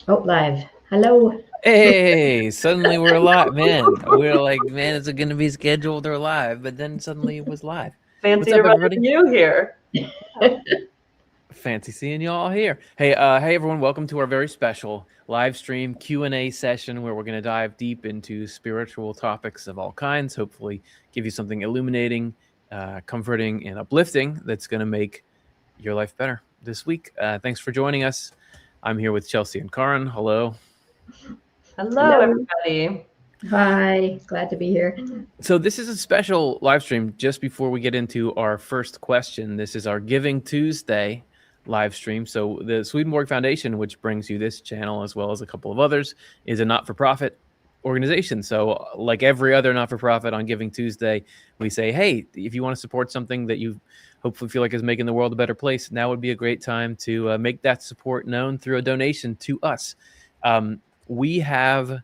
Oh, live. Hello. Hey, suddenly we're live, man. We were like, man, is it going to be scheduled or live? But then suddenly it was live. What's Fancy to up, run everybody? into you here. Fancy seeing you all here. Hey, hey, everyone! Welcome to our very special live stream Q&A session where we're going to dive deep into spiritual topics of all kinds. Hopefully, give you something illuminating, comforting, and uplifting that's going to make your life better this week. Thanks for joining us. I'm here with Chelsea and Karin. Hello. Hello, Hello. everybody. Hi. Glad to be here. So this is a special live stream just before we get into our first question. This is our Giving Tuesday live stream. So the Swedenborg Foundation, which brings you this channel as well as a couple of others, is a not-for-profit organization. So like every other not-for-profit on Giving Tuesday, we say, hey, if you want to support something that you hopefully feel like is making the world a better place, now would be a great time to make that support known through a donation to us. We have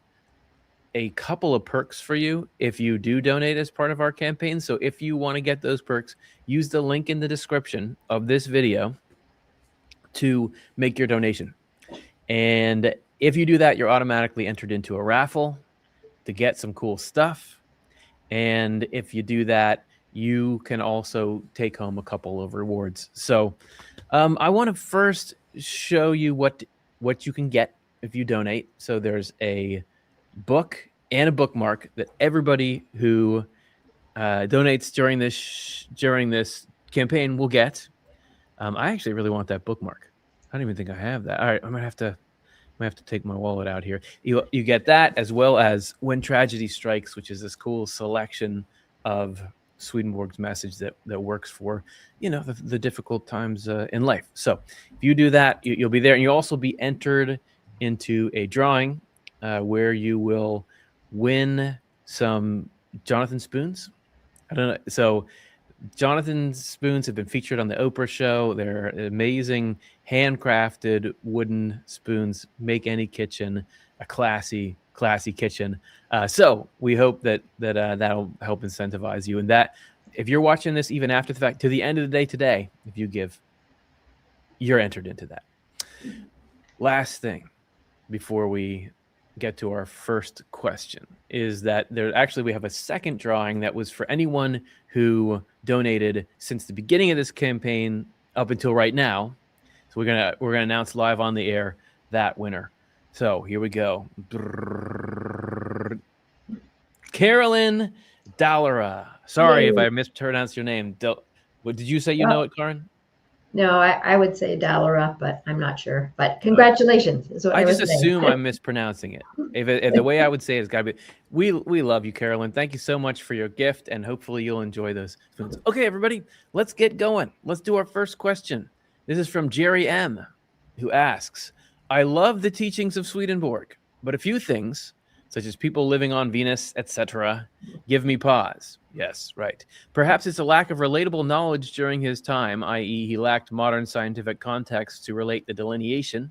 a couple of perks for you if you do donate as part of our campaign. So if you want to get those perks, use the link in the description of this video to make your donation. And if you do that, you're automatically entered into a raffle to get some cool stuff. And if you do that, you can also take home a couple of rewards. So I want to first show you what you can get if you donate. So there's a book and a bookmark that everybody who donates during this campaign will get. I actually really want that bookmark. I don't even think I have that. All right, I'm gonna have to take my wallet out here. You get that, as well as When Tragedy Strikes, which is this cool selection of Swedenborg's message that works for the difficult times in life. So if you do that, you'll be there, and you'll also be entered into a drawing where you will win some Jonathan spoons. I don't know. So Jonathan's spoons have been featured on the Oprah show. They're amazing, handcrafted wooden spoons. Make any kitchen a classy kitchen. So we hope that that'll help incentivize you. And that if you're watching this even after the fact, to the end of the day today, if you give, you're entered into that. Last thing before we get to our first question is that we have a second drawing that was for anyone who donated since the beginning of this campaign up until right now. So we're gonna announce live on the air that winner. So here we go. Carolyn Dallara. Sorry if I mispronounced your name. What did you say? You know it, Karin? No, I would say Dallara, but I'm not sure. But congratulations. Is what I just was saying. assume I'm mispronouncing it. If the way I would say it's got to be. We love you, Carolyn. Thank you so much for your gift, and hopefully you'll enjoy those spoons. Okay, everybody, let's get going. Let's do our first question. This is from Jerry M., who asks, I love the teachings of Swedenborg, but a few things, such as people living on Venus, etc., give me pause. Yes, right. Perhaps it's a lack of relatable knowledge during his time, i.e. he lacked modern scientific context to relate the delineation.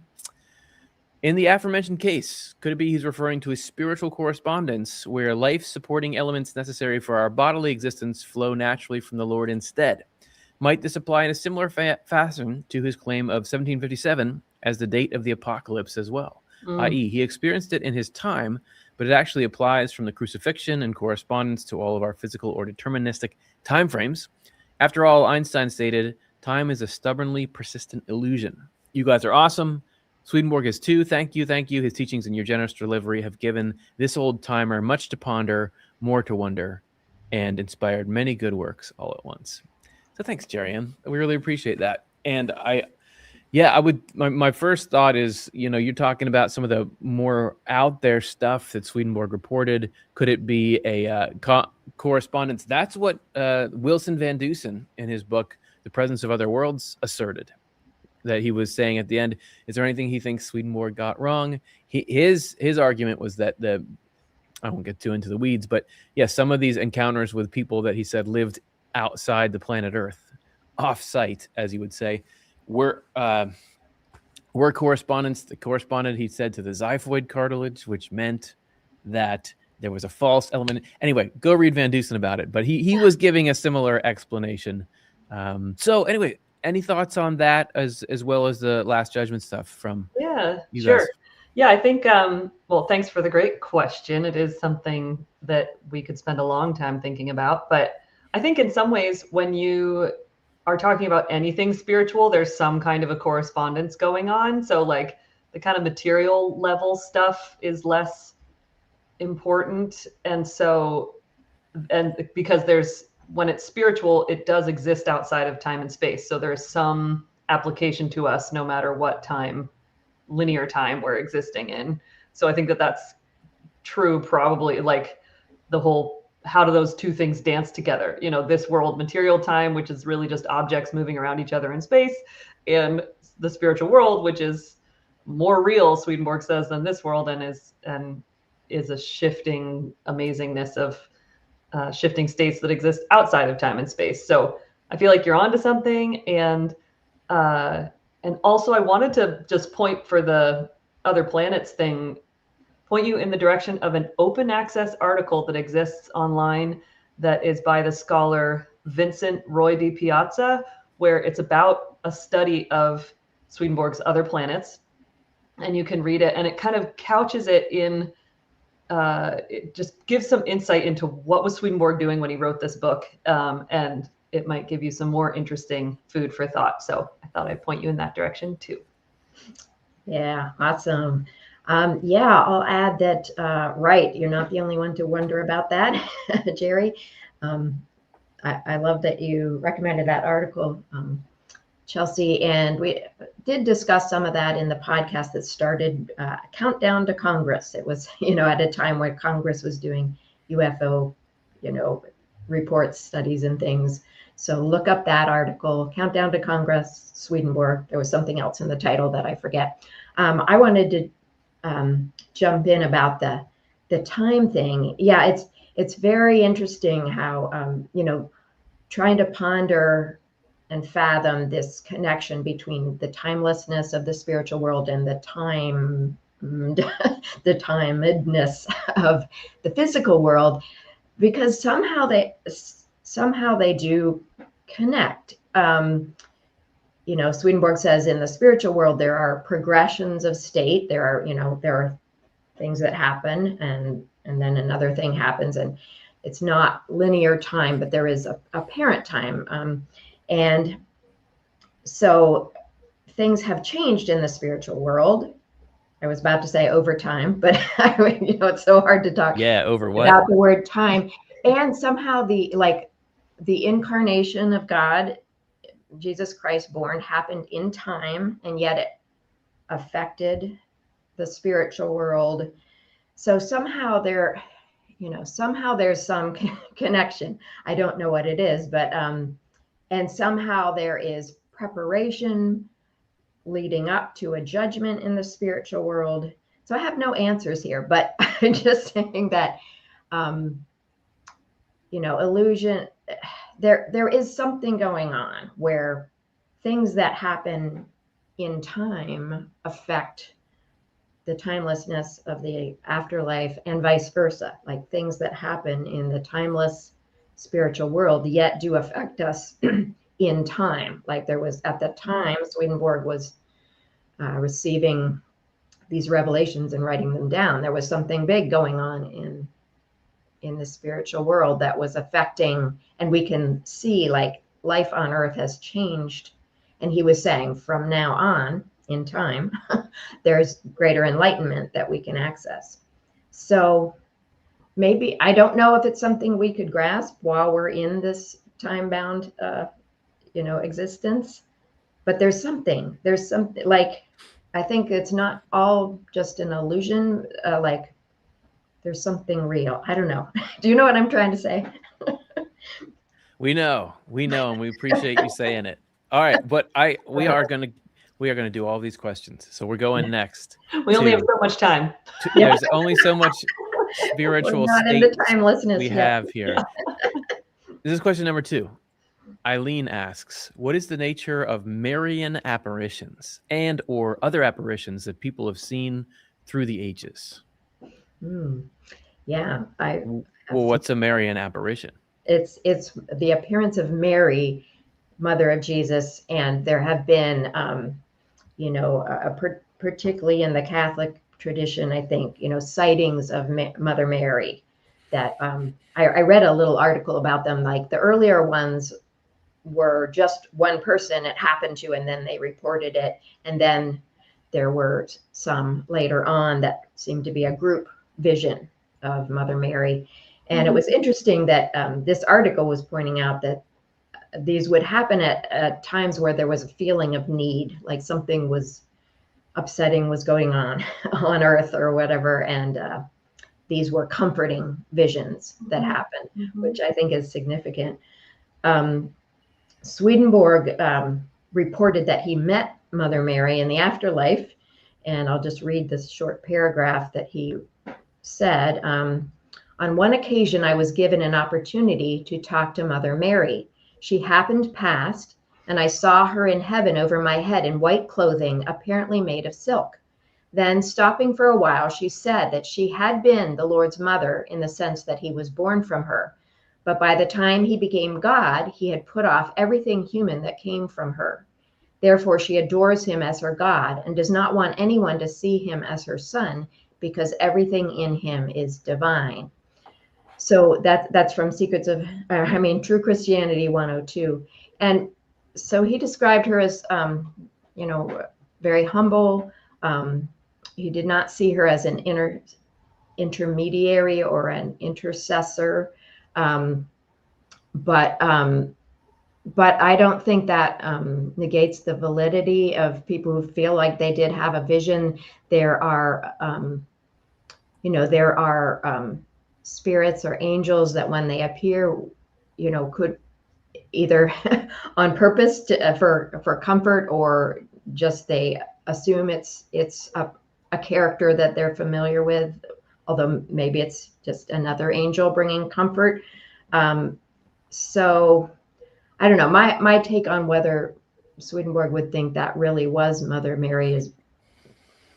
In the aforementioned case, could it be he's referring to a spiritual correspondence where life-supporting elements necessary for our bodily existence flow naturally from the Lord instead? Might this apply in a similar fashion to his claim of 1757 as the date of the apocalypse as well? I.e., he experienced it in his time, but it actually applies from the crucifixion and correspondence to all of our physical or deterministic time frames. After all, Einstein stated, time is a stubbornly persistent illusion. You guys are awesome. Swedenborg is too. Thank you. His teachings and your generous delivery have given this old timer much to ponder, more to wonder, and inspired many good works all at once. So thanks, Jerry. We really appreciate that. And I would. My first thought is, you're talking about some of the more out there stuff that Swedenborg reported. Could it be a correspondence? That's what Wilson Van Dusen in his book, The Presence of Other Worlds, asserted. That he was saying at the end, is there anything he thinks Swedenborg got wrong? His argument was that I won't get too into the weeds, but some of these encounters with people that he said lived outside the planet Earth, off-site, as he would say, were correspondence. The correspondent, he said, to the xiphoid cartilage, which meant that there was a false element. Anyway, go read Van Dusen about it. But he was giving a similar explanation. So anyway, any thoughts on that as well as the Last Judgment stuff from you sure. guys? Yeah, I think, well, thanks for the great question. It is something that we could spend a long time thinking about. But I think in some ways, when you are talking about anything spiritual, there's some kind of a correspondence going on. So, like, the kind of material level stuff is less important. And so, and because when it's spiritual, it does exist outside of time and space. So there's some application to us no matter what linear time we're existing in. So I think that that's true, probably, like the whole, how do those two things dance together? This world, material time, which is really just objects moving around each other in space, and the spiritual world, which is more real, Swedenborg says, than this world, and is a shifting amazingness of shifting states that exist outside of time and space. So I feel like you're onto something. And also I wanted to just point, for the other planets thing, point you in the direction of an open access article that exists online that is by the scholar Vincent Roy di Piazza, where it's about a study of Swedenborg's other planets. And you can read it, and it kind of couches it in, it just gives some insight into what was Swedenborg doing when he wrote this book. And it might give you some more interesting food for thought. So I thought I'd point you in that direction too. Yeah, awesome. Yeah, I'll add that, right, you're not the only one to wonder about that, Jerry. I love that you recommended that article, Chelsea, and we did discuss some of that in the podcast that started Countdown to Congress. It was, at a time where Congress was doing UFO, reports, studies, and things. So look up that article, Countdown to Congress, Swedenborg. There was something else in the title that I forget. I wanted to jump in about the time thing. Yeah, it's very interesting how, trying to ponder and fathom this connection between the timelessness of the spiritual world and the timedness of the physical world, because somehow they do connect. Swedenborg says in the spiritual world there are progressions of state. There are things that happen, and then another thing happens, and it's not linear time, but there is a parent time. And so things have changed in the spiritual world. I was about to say over time, but it's so hard to talk over what? About the word time. And somehow the incarnation of God, Jesus Christ born, happened in time, and yet it affected the spiritual world. So somehow there's some connection. I don't know what it is, but and somehow there is preparation leading up to a judgment in the spiritual world. So I have no answers here, but I'm just saying that, illusion, there is something going on where things that happen in time affect the timelessness of the afterlife, and vice versa. Like things that happen in the timeless spiritual world yet do affect us in time. Like there was, at the time Swedenborg was receiving these revelations and writing them down, there was something big going on in the spiritual world that was affecting, and we can see like life on earth has changed. And he was saying from now on in time, there's greater enlightenment that we can access. So maybe, I don't know if it's something we could grasp while we're in this time-bound, existence, but there's something, like, I think it's not all just an illusion, like there's something real. I don't know. Do you know what I'm trying to say? We know, and we appreciate you saying it. All right, but we are gonna do all these questions. So we're going next. We only have so much time. There's only so much spiritual state we have here. This is question number 2. Eileen asks, what is the nature of Marian apparitions and or other apparitions that people have seen through the ages? Yeah. Well, what's a Marian apparition? It's the appearance of Mary, mother of Jesus. And there have been, particularly in the Catholic tradition, I think, sightings of Mother Mary that I read a little article about them. Like the earlier ones were just one person it happened to, and then they reported it. And then there were some later on that seemed to be a group vision of Mother Mary. And it was interesting that this article was pointing out that these would happen at times where there was a feeling of need, like something was upsetting was going on on earth or whatever. And these were comforting visions that happened, which I think is significant. Swedenborg reported that he met Mother Mary in the afterlife. And I'll just read this short paragraph that he said. On one occasion, I was given an opportunity to talk to Mother Mary. She happened past, and I saw her in heaven over my head in white clothing, apparently made of silk. Then, stopping for a while, she said that she had been the Lord's mother in the sense that he was born from her. But by the time he became God, he had put off everything human that came from her. Therefore, she adores him as her God and does not want anyone to see him as her son, because everything in him is divine. So that's from True Christianity 102. And so he described her as, very humble. He did not see her as an intermediary or an intercessor. But I don't think that negates the validity of people who feel like they did have a vision. There are, spirits or angels that when they appear, could either on purpose for comfort, or just they assume it's a character that they're familiar with, although maybe it's just another angel bringing comfort. So I don't know. My take on whether Swedenborg would think that really was Mother Mary is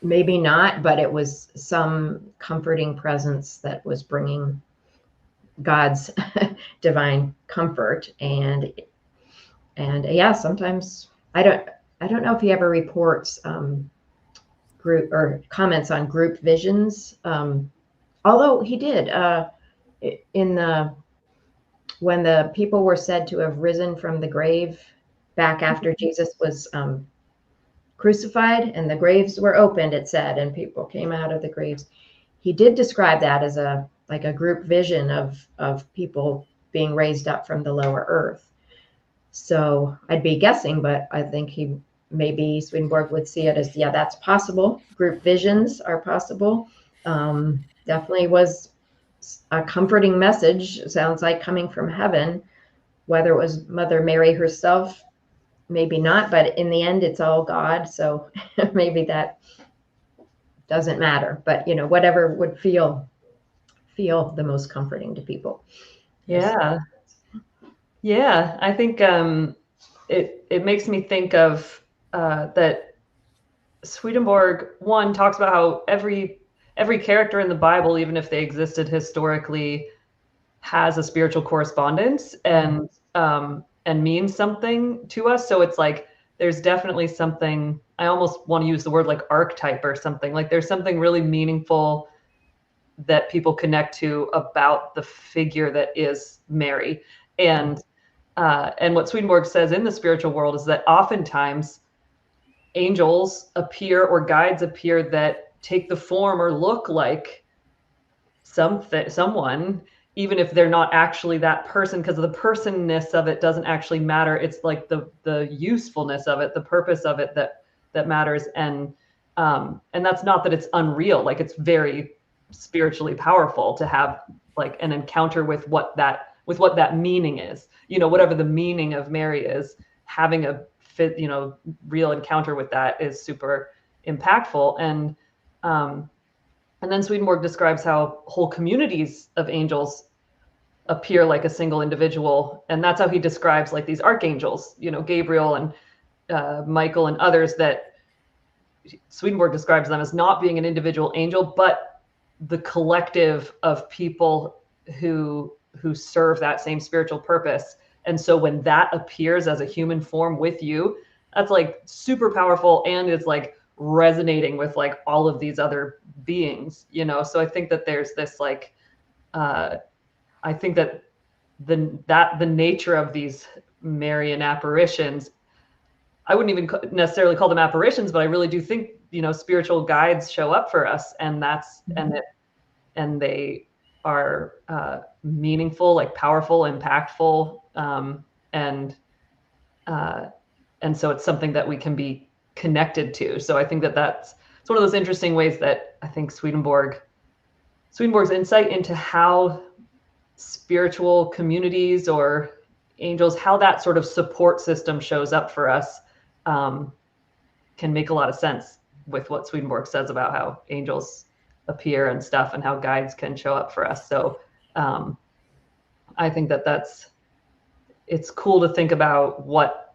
maybe not, but it was some comforting presence that was bringing God's divine comfort. And yeah, sometimes I don't know if he ever reports group or comments on group visions. Although he did when the people were said to have risen from the grave back after Jesus was crucified, and the graves were opened, it said, and people came out of the graves. He did describe that as a group vision of people being raised up from the lower earth. So I'd be guessing, but I think maybe Swedenborg would see it as, yeah, that's possible. Group visions are possible. Definitely was a comforting message, sounds like, coming from heaven. Whether it was Mother Mary herself, maybe not, but in the end, it's all God. So maybe that doesn't matter. But, whatever would feel the most comforting to people. Yeah. Yeah. I think it makes me think of that Swedenborg, one, talks about how every character in the Bible, even if they existed historically, has a spiritual correspondence and means something to us. So it's like there's definitely something, I almost want to use the word like archetype or something. Like there's something really meaningful that people connect to about the figure that is Mary. And what Swedenborg says in the spiritual world is that oftentimes angels appear or guides appear that take the form or look like someone, even if they're not actually that person, because the personness of it doesn't actually matter. It's like the usefulness of it, the purpose of it that matters. And that's not that it's unreal. Like it's very spiritually powerful to have like an encounter with what that meaning is, whatever the meaning of Mary is, having a real encounter with that is super impactful. And then Swedenborg describes how whole communities of angels appear like a single individual. And that's how he describes like these archangels, Gabriel and Michael and others, that Swedenborg describes them as not being an individual angel, but the collective of people who serve that same spiritual purpose. And so when that appears as a human form with you, that's like super powerful. And it's like resonating with like all of these other beings, you know? So I think that there's this like, I think that the nature of these Marian apparitions, I wouldn't even necessarily call them apparitions, but I really do think, you know, spiritual guides show up for us, and that's, and they are meaningful, like powerful, impactful, and so it's something that we can be connected to. So I think that it's one of those interesting ways that I think Swedenborg's insight into how spiritual communities or angels, how that sort of support system shows up for us, can make a lot of sense with what Swedenborg says about how angels appear and stuff, and how guides can show up for us. So I think that it's cool to think about what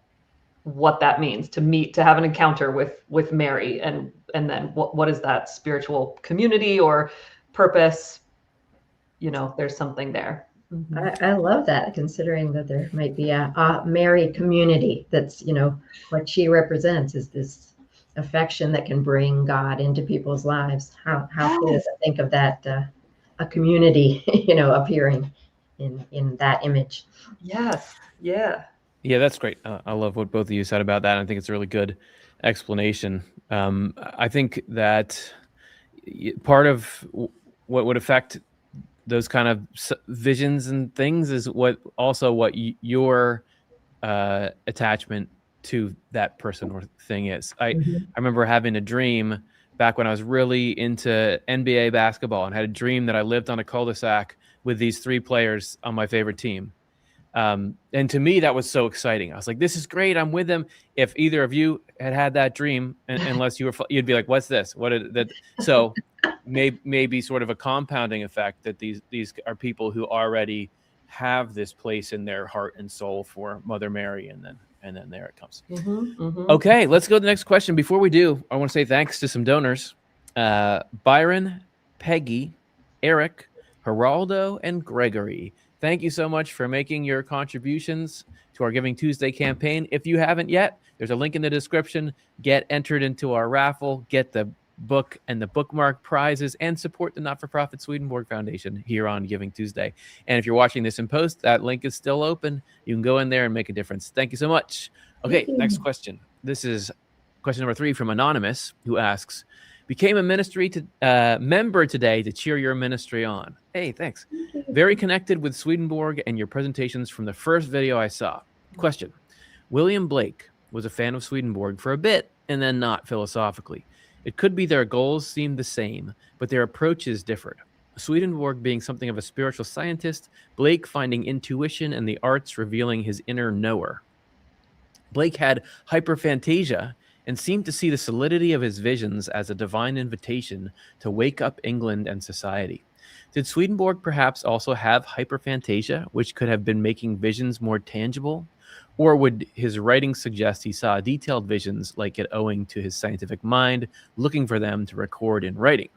that means to have an encounter with Mary, and then what is that spiritual community or purpose? You know, there's something there. I love that, considering that there might be a Mary community. That's, you know, what she represents is this affection that can bring God into people's lives. How cool to think of that, a community, you know, appearing in that image. Yes. Yeah. Yeah, that's great. I love what both of you said about that. I think it's a really good explanation. I think that part of what would affect those kind of visions and things is what your attachment to that person or thing is. I remember having a dream back when I was really into NBA basketball, and had a dream that I lived on a cul-de-sac with these 3 players on my favorite team. And to me, that was so exciting. I was like, this is great. I'm with them. If either of you had that dream, unless you'd be like, what's this? What is that? So maybe sort of a compounding effect that these are people who already have this place in their heart and soul for Mother Mary. And then there it comes. Okay, let's go to the next question. Before we do, I want to say thanks to some donors. Byron, Peggy, Eric, Geraldo, and Gregory. Thank you so much for making your contributions to our Giving Tuesday campaign. If you haven't yet, there's a link in the description. Get entered into our raffle, get the book and the bookmark prizes, and support the not-for-profit Swedenborg Foundation here on Giving Tuesday. And if you're watching this in post, that link is still open. You can go in there and make a difference. Thank you so much. Okay, next question. This is question number 3 from Anonymous, who asks, became a ministry member today to cheer your ministry on. Hey, thanks. Very connected with Swedenborg and your presentations from the first video I saw. Question. William Blake was a fan of Swedenborg for a bit and then not philosophically. It could be their goals seemed the same, but their approaches differed. Swedenborg being something of a spiritual scientist, Blake finding intuition and the arts revealing his inner knower. Blake had hyperphantasia and seemed to see the solidity of his visions as a divine invitation to wake up England and society. Did Swedenborg perhaps also have hyperphantasia, which could have been making visions more tangible? Or would his writing suggest he saw detailed visions like it owing to his scientific mind, looking for them to record in writing?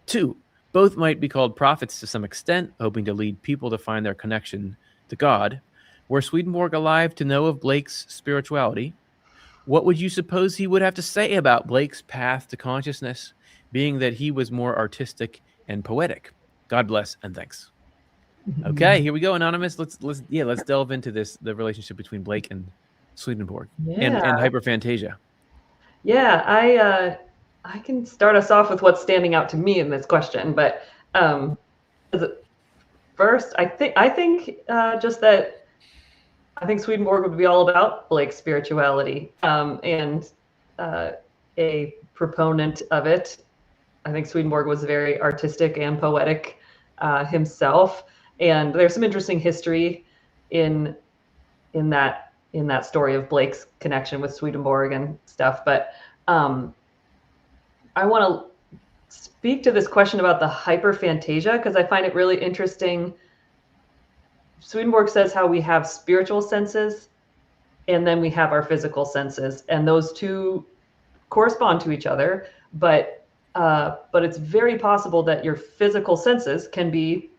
2, both might be called prophets to some extent, hoping to lead people to find their connection to God. Were Swedenborg alive to know of Blake's spirituality? What would you suppose he would have to say about Blake's path to consciousness, being that he was more artistic and poetic? God bless and thanks. Okay, here we go, Anonymous. Let's delve into the relationship between Blake and Swedenborg and hyperphantasia. Yeah, I can start us off with what's standing out to me in this question, but first, I think just that I think Swedenborg would be all about Blake's spirituality, and a proponent of it. I think Swedenborg was very artistic and poetic himself, and there's some interesting history in that story of Blake's connection with Swedenborg and stuff. But I want to speak to this question about the hyperphantasia because I find it really interesting. Swedenborg says how we have spiritual senses and then we have our physical senses, and those two correspond to each other, but it's very possible that your physical senses can be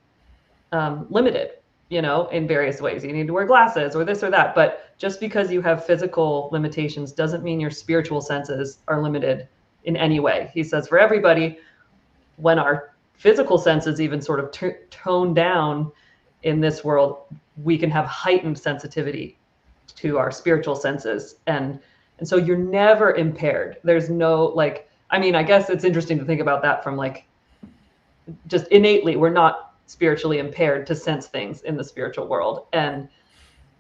limited, in various ways. You need to wear glasses or this or that, but just because you have physical limitations doesn't mean your spiritual senses are limited in any way. He says for everybody, when our physical senses even sort of tone down in this world, we can have heightened sensitivity to our spiritual senses. And so you're never impaired. There's no, like, I mean, I guess it's interesting to think about that from like, just innately, we're not spiritually impaired to sense things in the spiritual world. And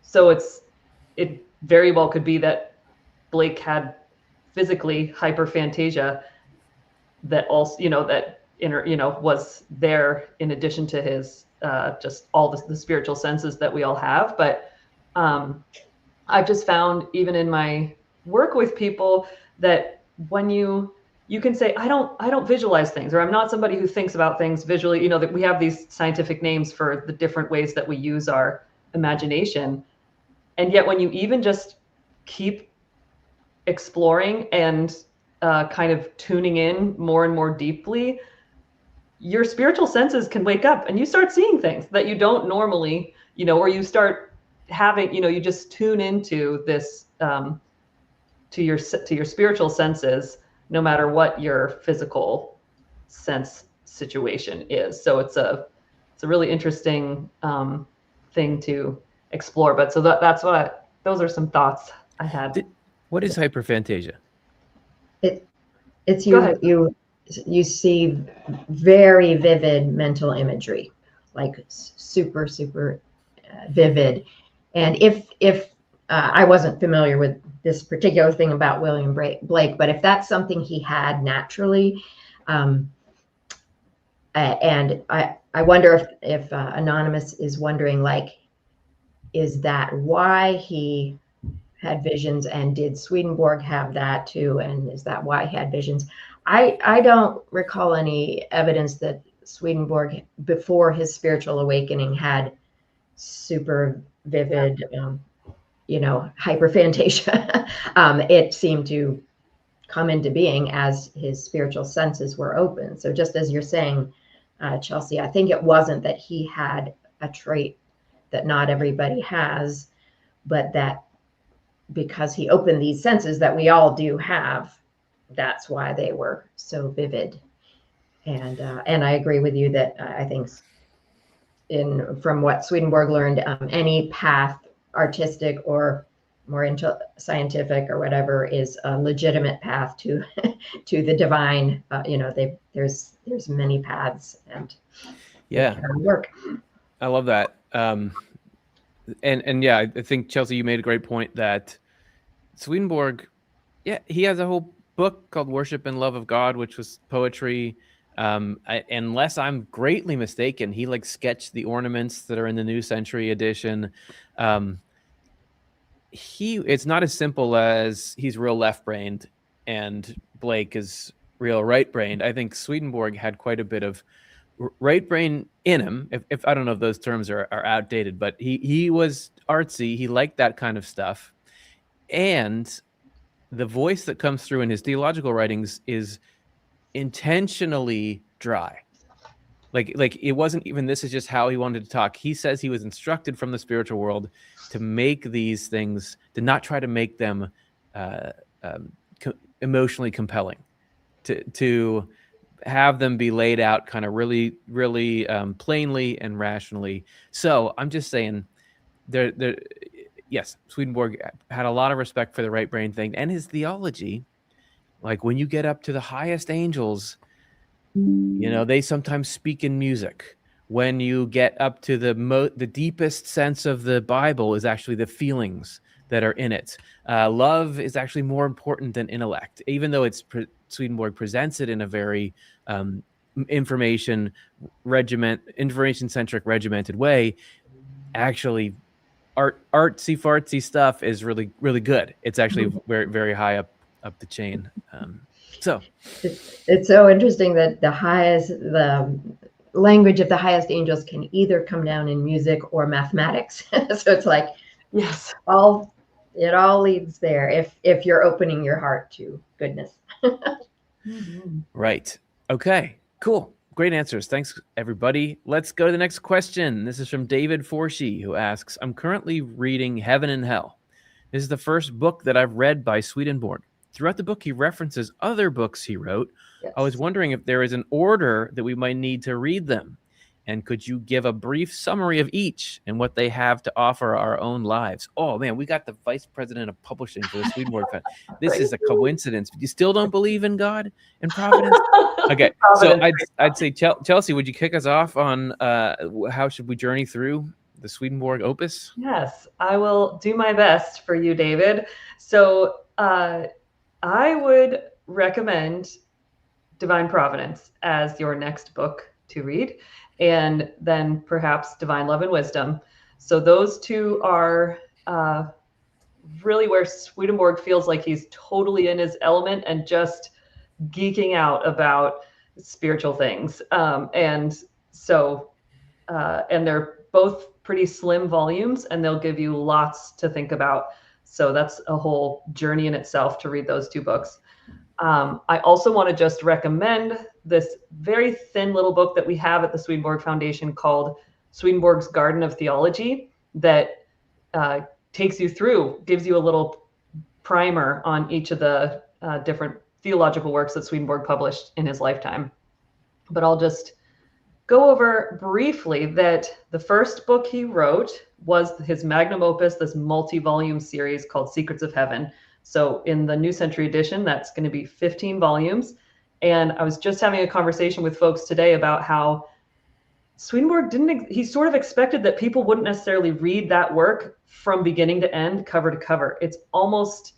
so it very well could be that Blake had physically hyperphantasia that also, that was there in addition to his just all the spiritual senses that we all have. But I've just found, even in my work with people, that when you can say, I don't visualize things, or I'm not somebody who thinks about things visually, that we have these scientific names for the different ways that we use our imagination. And yet when you even just keep exploring and kind of tuning in more and more deeply, your spiritual senses can wake up and you start seeing things that you don't normally, or you start having, you just tune into this, to your spiritual senses, no matter what your physical sense situation is. So it's a really interesting thing to explore. But so that's those are some thoughts I had. What is hyperphantasia? It's you see very vivid mental imagery, like super vivid. And if I wasn't familiar with this particular thing about William Blake, but if that's something he had naturally, and I wonder if Anonymous is wondering, like, is that why he had visions, and did Swedenborg have that too? And is that why he had visions? I don't recall any evidence that Swedenborg, before his spiritual awakening, had super vivid, hyperphantasia. It seemed to come into being as his spiritual senses were open. So just as you're saying, Chelsea, I think it wasn't that he had a trait that not everybody has, but that because he opened these senses that we all do have, that's why they were so vivid. And I agree with you that I think from what Swedenborg learned, any path, artistic or more into scientific or whatever, is a legitimate path to to the divine. There's many paths, and work. I love that. And yeah, I think, Chelsea, you made a great point that Swedenborg, he has a whole book called Worship and Love of God, which was poetry. Unless I'm greatly mistaken, he sketched the ornaments that are in the New Century edition. It's not as simple as he's real left-brained and Blake is real right-brained. I think Swedenborg had quite a bit of right brain in him. If I don't know if those terms are outdated, but he was artsy. He liked that kind of stuff. And the voice that comes through in his theological writings is intentionally dry. Like it wasn't even, this is just how he wanted to talk. He says he was instructed from the spiritual world to make these things, to not try to make them emotionally compelling, to have them be laid out kind of really, really plainly and rationally. So I'm just saying, yes, Swedenborg had a lot of respect for the right brain thing and his theology. Like when you get up to the highest angels, they sometimes speak in music. When you get up to the deepest sense of the Bible is actually the feelings that are in it. Love is actually more important than intellect, even though Swedenborg presents it in a very information-centric, regimented way. Actually, artsy fartsy stuff is really, really good. It's actually very, very high up the chain. So it's so interesting that the language of the highest angels can either come down in music or mathematics. So it's like, yes, it all leads there if you're opening your heart to goodness. Right. Okay, cool. Great answers. Thanks, everybody. Let's go to the next question. This is from David Forshee, who asks, I'm currently reading Heaven and Hell. This is the first book that I've read by Swedenborg. throughout the book, he references other books he wrote. Yes. I was wondering if there is an order that we might need to read them. And could you give a brief summary of each and what they have to offer our own lives? Oh, man, we got the vice president of publishing for the Swedenborg Fund. This is a coincidence. You still don't believe in God and providence? Okay, so I'd say, Chelsea, would you kick us off on how should we journey through the Swedenborg opus? Yes, I will do my best for you, David. So I would recommend Divine Providence as your next book to read, and then perhaps Divine Love and Wisdom. So those two are really where Swedenborg feels like he's totally in his element and just geeking out about spiritual things. And they're both pretty slim volumes, and they'll give you lots to think about. So that's a whole journey in itself to read those two books. I also want to just recommend this very thin little book that we have at the Swedenborg Foundation called Swedenborg's Garden of Theology, that takes you through, gives you a little primer on each of the different theological works that Swedenborg published in his lifetime. But I'll just go over briefly that the first book he wrote was his magnum opus, this multi-volume series called Secrets of Heaven. So in the New Century Edition, that's going to be 15 volumes. And I was just having a conversation with folks today about how Swedenborg he sort of expected that people wouldn't necessarily read that work from beginning to end, cover to cover. It's almost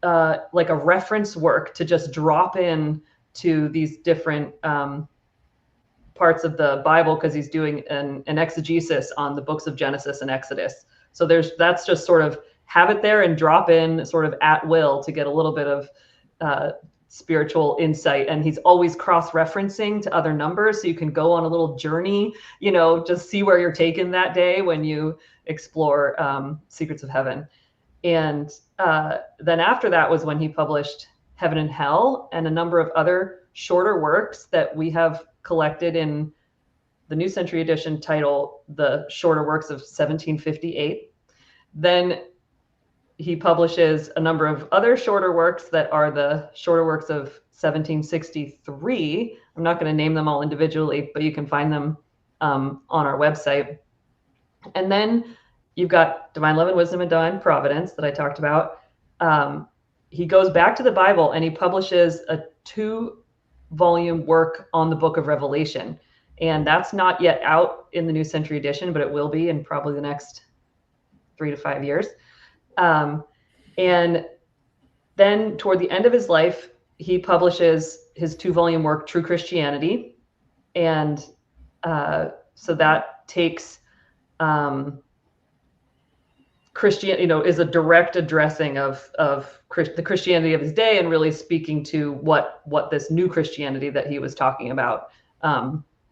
like a reference work to just drop in to these different parts of the Bible, because he's doing an exegesis on the books of Genesis and Exodus. So that's just sort of have it there and drop in sort of at will to get a little bit of spiritual insight. And he's always cross-referencing to other numbers, so you can go on a little journey, just see where you're taken that day when you explore Secrets of Heaven. And then after that was when he published Heaven and Hell and a number of other shorter works that we have collected in the New Century Edition titled The Shorter Works of 1758. Then he publishes a number of other shorter works that are the shorter works of 1763. I'm not going to name them all individually, but you can find them on our website. And then you've got Divine Love and Wisdom and Divine Providence that I talked about. He goes back to the Bible and he publishes a 2-volume work on the book of Revelation. And that's not yet out in the New Century Edition, but it will be in probably the next 3 to 5 years. And then toward the end of his life, he publishes his 2-volume work, True Christianity. And so that takes Christianity, is a direct addressing of the Christianity of his day, and really speaking to what this new Christianity that he was talking about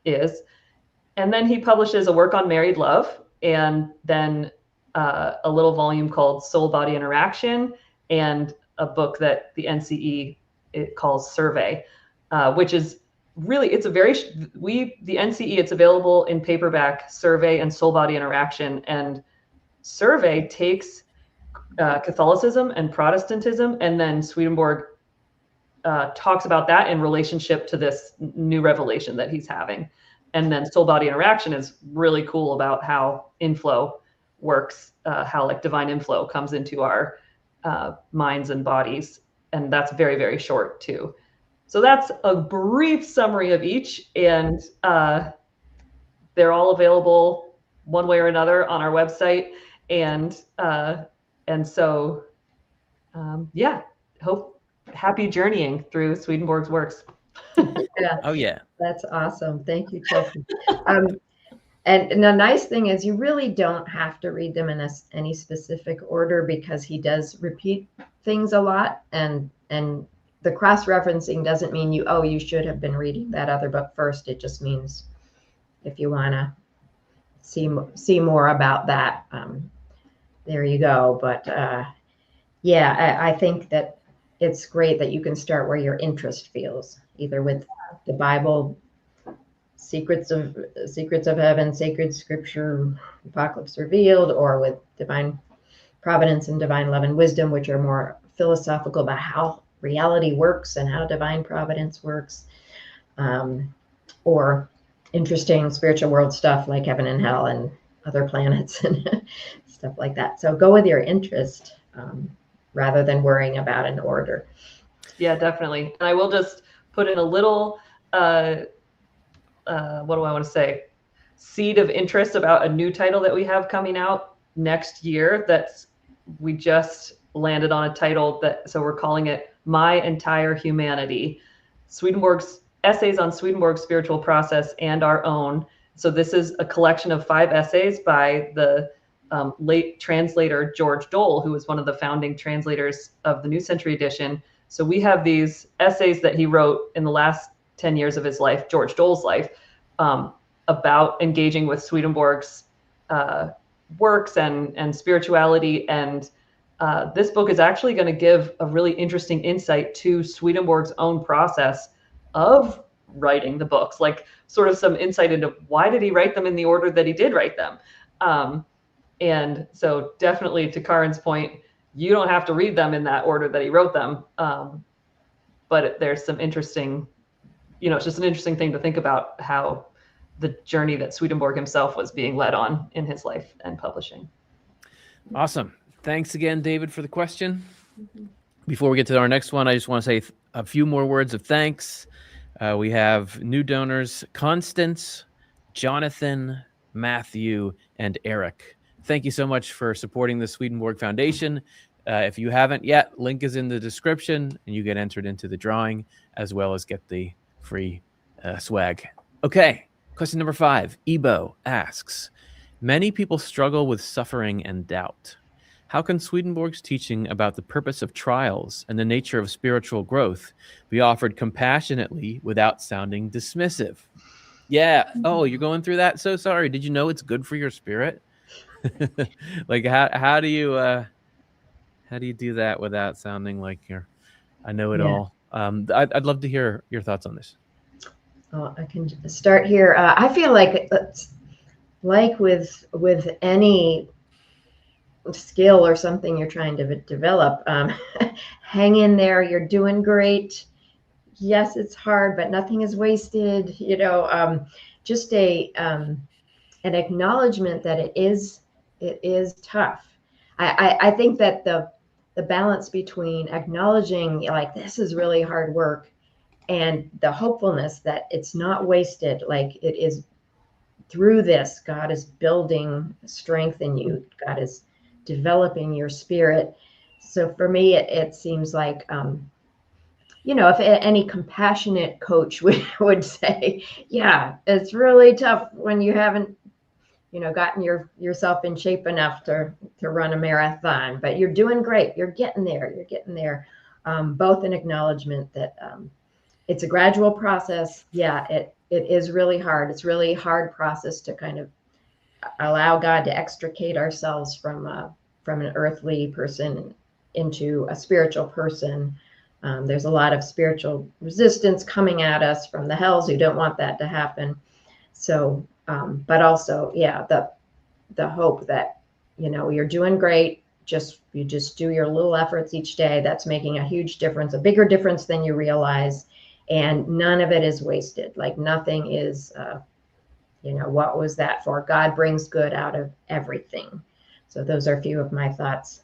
is. And then he publishes a work on married love, and then a little volume called Soul-Body Interaction, and a book that the NCE calls Survey, which is really, it's a very, the NCE, it's available in paperback, Survey and Soul-Body Interaction. And Survey takes Catholicism and Protestantism, and then Swedenborg talks about that in relationship to this new revelation that he's having. And then Soul-Body Interaction is really cool about how inflow works, how like divine inflow comes into our minds and bodies. And that's very, very short too. So that's a brief summary of each. And they're all available one way or another on our website. And so, happy journeying through Swedenborg's works. Yeah. Oh yeah. That's awesome. Thank you, Chelsea. And the nice thing is you really don't have to read them in any specific order, because he does repeat things a lot, and the cross-referencing doesn't mean you should have been reading that other book first. It just means if you want to see more about that, there you go. But I think that it's great that you can start where your interest feels, either with the Bible, Secrets of Heaven, Sacred Scripture, Apocalypse Revealed, or with Divine Providence and Divine Love and Wisdom, which are more philosophical about reality works and how divine providence works, or interesting spiritual world stuff like heaven and hell and other planets and stuff like that. So go with your interest rather than worrying about an order. Yeah, definitely. And I will just put in a little, what do I want to say? Seed of interest about a new title that we have coming out next year. We just landed on a title so we're calling it My Entire Humanity, Swedenborg's essays on Swedenborg's spiritual process and our own. So this is a collection of 5 essays by the late translator George Dole, who was one of the founding translators of the New Century Edition. So we have these essays that he wrote in the last 10 years of his life, George Dole's life, about engaging with Swedenborg's works and spirituality. And this book is actually going to give a really interesting insight to Swedenborg's own process of writing the books, like sort of some insight into why did he write them in the order that he did write them. And so definitely, to Karin's point, you don't have to read them in that order that he wrote them. But there's some interesting, it's just an interesting thing to think about how the journey that Swedenborg himself was being led on in his life and publishing. Awesome. Thanks again, David, for the question. Before we get to our next one, I just want to say a few more words of thanks. We have new donors, Constance, Jonathan, Matthew, and Eric. Thank you so much for supporting the Swedenborg Foundation. If you haven't yet, link is in the description, and you get entered into the drawing, as well as get the free swag. Okay, question number 5. Ebo asks, many people struggle with suffering and doubt. How can Swedenborg's teaching about the purpose of trials and the nature of spiritual growth be offered compassionately without sounding dismissive? Yeah. Oh, you're going through that? So sorry. Did you know it's good for your spirit? Like, how do you do that without sounding like I know it all? I'd love to hear your thoughts on this. I can start here. I feel like it's like with any skill or something you're trying to develop, hang in there. You're doing great. Yes, it's hard, but nothing is wasted. Just an acknowledgement that it is tough. I think that the balance between acknowledging like this is really hard work and the hopefulness that it's not wasted, like it is through this, God is building strength in you. God is developing your spirit. So for me, it seems like, if any compassionate coach would say, yeah, it's really tough when you haven't, gotten yourself in shape enough to run a marathon, but you're doing great. You're getting there. Both an acknowledgement that it's a gradual process. Yeah, it is really hard. It's really hard process to kind of allow God to extricate ourselves from an earthly person into a spiritual person. There's a lot of spiritual resistance coming at us from the hells who don't want that to happen. So, but also, yeah, the hope that, you're doing great. You just do your little efforts each day. That's making a huge difference, a bigger difference than you realize. And none of it is wasted. Like nothing is, what was that for? God brings good out of everything. So those are a few of my thoughts.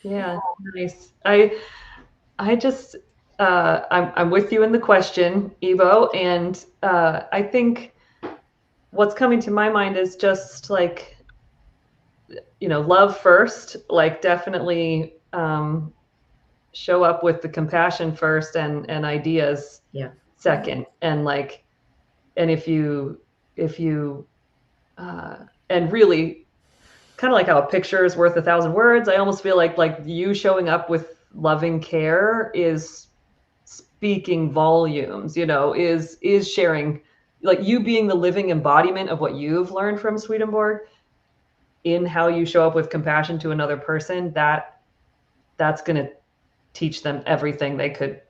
Yeah, nice. I just, I'm with you in the question, Evo. And I think what's coming to my mind is just like, love first, like definitely show up with the compassion first and ideas second. And like, and if you and really kind of like how a picture is worth 1,000 words, I almost feel like you showing up with loving care is speaking volumes, is sharing, like you being the living embodiment of what you've learned from Swedenborg in how you show up with compassion to another person. That's going to teach them everything they could,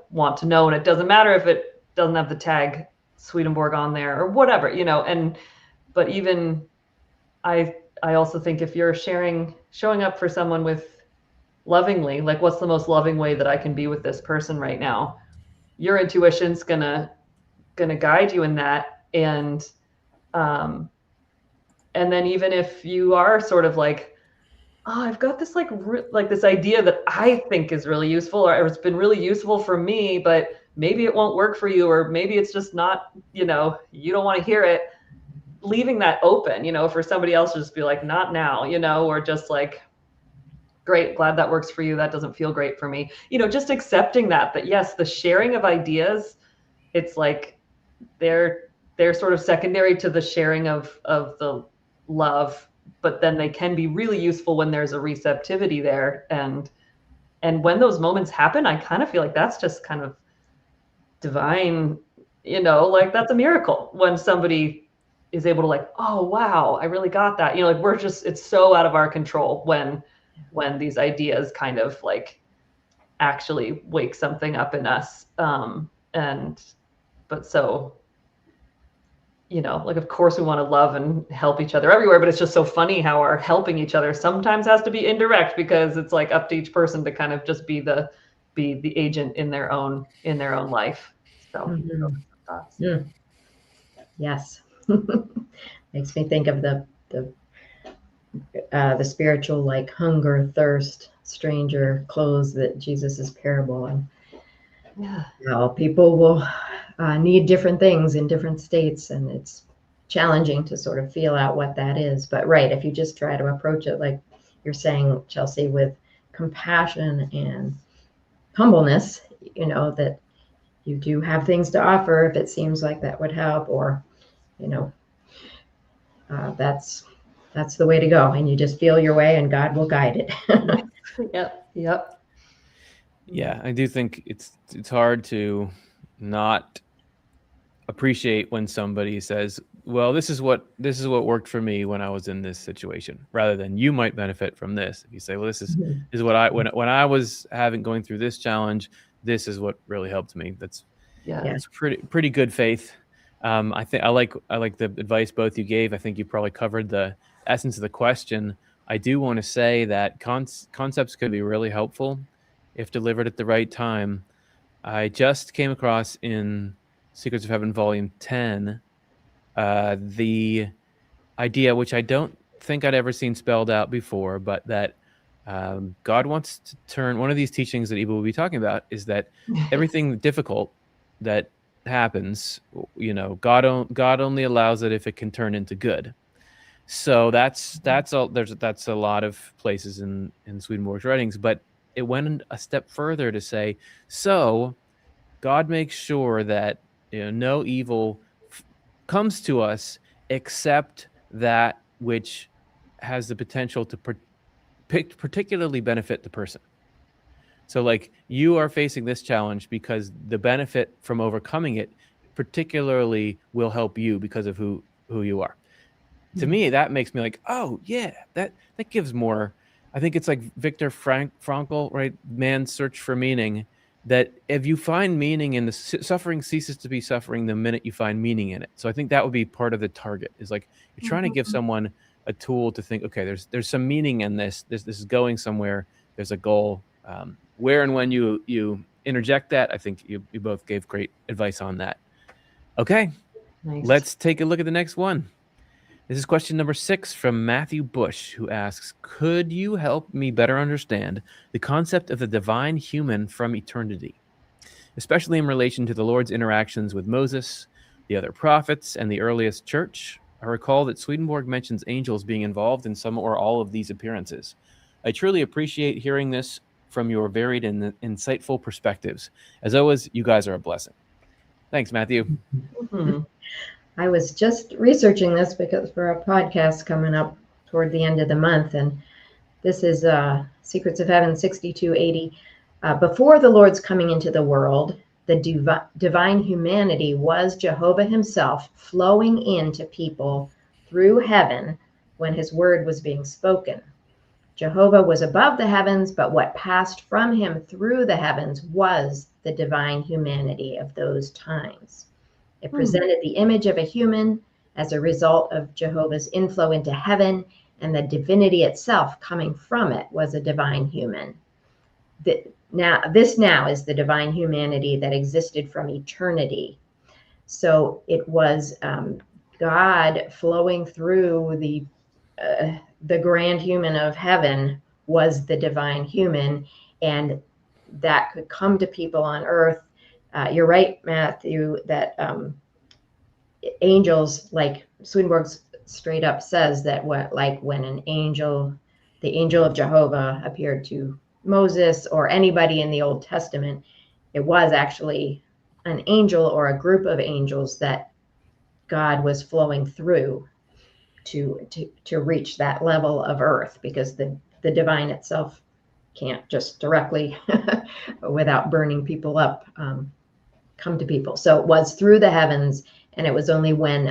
want to know. And it doesn't matter if it doesn't have the tag Swedenborg on there or whatever, but even I also think if you're showing up for someone with lovingly, like what's the most loving way that I can be with this person right now? Your intuition's gonna guide you in that. Um, and then even if you are sort of like, oh, I've got this like this idea that I think is really useful, or it's been really useful for me, but maybe it won't work for you, or maybe it's just not, you don't want to hear it. Leaving that open, for somebody else to just be like, not now, or just like, great, glad that works for you. That doesn't feel great for me. Just accepting that yes, the sharing of ideas, it's like they're sort of secondary to the sharing of the love, but then they can be really useful when there's a receptivity there. And when those moments happen, I kind of feel like that's just kind of divine, like that's a miracle when somebody is able to like, oh, wow, I really got that. Like it's so out of our control when these ideas kind of like actually wake something up in us. But so, like, of course we want to love and help each other everywhere, but it's just so funny how our helping each other sometimes has to be indirect, because it's like up to each person to kind of just be the agent in their own life. So thoughts. Yes. Makes me think of the spiritual, like, hunger, thirst, stranger clothes that Jesus's parable, and how people will need different things in different states, and it's challenging to sort of feel out what that is. But right, if you just try to approach it, like you're saying, Chelsea, with compassion and humbleness, that you do have things to offer if it seems like that would help, or that's the way to go, and you just feel your way and God will guide it. Yep. Yeah, I do think it's hard to not appreciate when somebody says, well, this is what worked for me when I was in this situation, rather than you might benefit from this. If you say, well, this is what I when I was going through this challenge, this is what really helped me. That's pretty good faith. I think I like the advice both you gave. I think you probably covered the essence of the question. I do want to say that concepts could be really helpful if delivered at the right time. I just came across in Secrets of Heaven, Volume 10, the idea, which I don't think I'd ever seen spelled out before, but that God wants to turn, one of these teachings that Eva will be talking about is that everything difficult that happens, God only allows it if it can turn into good. So that's a lot of places in Swedenborg's writings, but it went a step further to say, so God makes sure that no evil comes to us except that which has the potential to particularly benefit the person. So like, you are facing this challenge because the benefit from overcoming it particularly will help you because of who you are. To me, that makes me like, oh yeah, that gives more. I think it's like Viktor Frankl, right? Man's search for meaning. That if you find meaning in the suffering, ceases to be suffering the minute you find meaning in it. So I think that would be part of the target. Is like, you're trying to give someone a tool to think, okay, there's some meaning in this. This is going somewhere. There's a goal. Where and when you interject that, I think you both gave great advice on that. Okay, nice. Let's take a look at the next one. This is question number 6 from Matthew Bush, who asks, could you help me better understand the concept of the divine human from eternity, especially in relation to the Lord's interactions with Moses, the other prophets, and the earliest church? I recall that Swedenborg mentions angels being involved in some or all of these appearances. I truly appreciate hearing this from your varied and insightful perspectives. As always, you guys are a blessing. Thanks, Matthew. Mm-hmm. I was just researching this because for a podcast coming up toward the end of the month, and this is Secrets of Heaven 6280. Before the Lord's coming into the world, the divine humanity was Jehovah himself flowing into people through heaven when his word was being spoken. Jehovah was above the heavens, but what passed from him through the heavens was the divine humanity of those times. It presented the image of a human as a result of Jehovah's inflow into heaven, and the divinity itself coming from it was a divine human. this now is the divine humanity that existed from eternity. So it was God flowing through the grand human of heaven was the divine human, and that could come to people on earth. You're right, Matthew, that angels, like Swedenborg straight up says that when the angel of Jehovah appeared to Moses or anybody in the Old Testament, it was actually an angel or a group of angels that God was flowing through to reach that level of earth, because the divine itself can't just directly without burning people up come to people. So it was through the heavens, and it was only when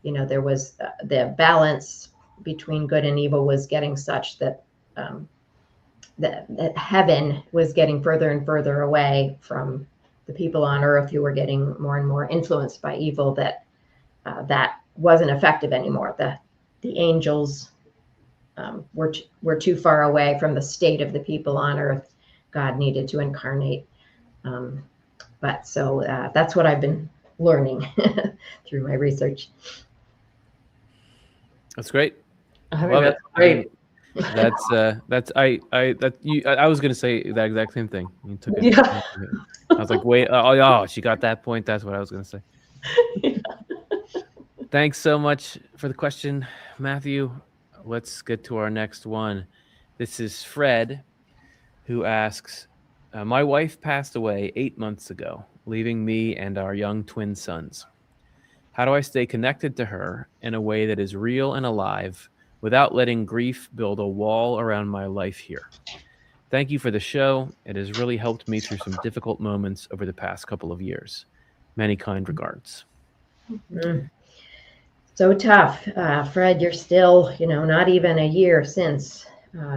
there was the balance between good and evil was getting such that that heaven was getting further and further away from the people on earth who were getting more and more influenced by evil, that wasn't effective anymore. The angels were too far away from the state of the people on earth. God needed to incarnate. But so that's what I've been learning through my research. That's great. I think Love that's it. great. I was gonna say that exact same thing. You took it. Yeah. I was like, wait, oh, she got that point. That's what I was gonna say. Yeah. Thanks so much for the question, Matthew. Let's get to our next one. This is Fred, who asks, my wife passed away 8 months ago, leaving me and our young twin sons. How do I stay connected to her in a way that is real and alive without letting grief build a wall around my life here? Thank you for the show. It has really helped me through some difficult moments over the past couple of years. Many kind regards. So tough. Fred, you're still, not even a year since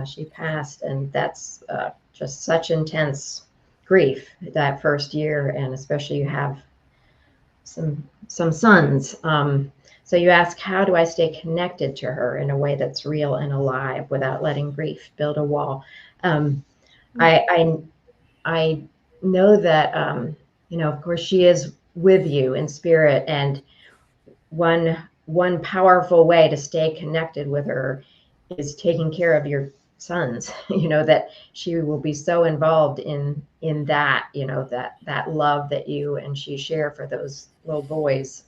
she passed, and that's just such intense grief that first year, and especially you have some sons. So you ask, how do I stay connected to her in a way that's real and alive without letting grief build a wall? I know that of course she is with you in spirit, and one powerful way to stay connected with her is taking care of your sons. That she will be so involved in that, that love that you and she share for those little boys.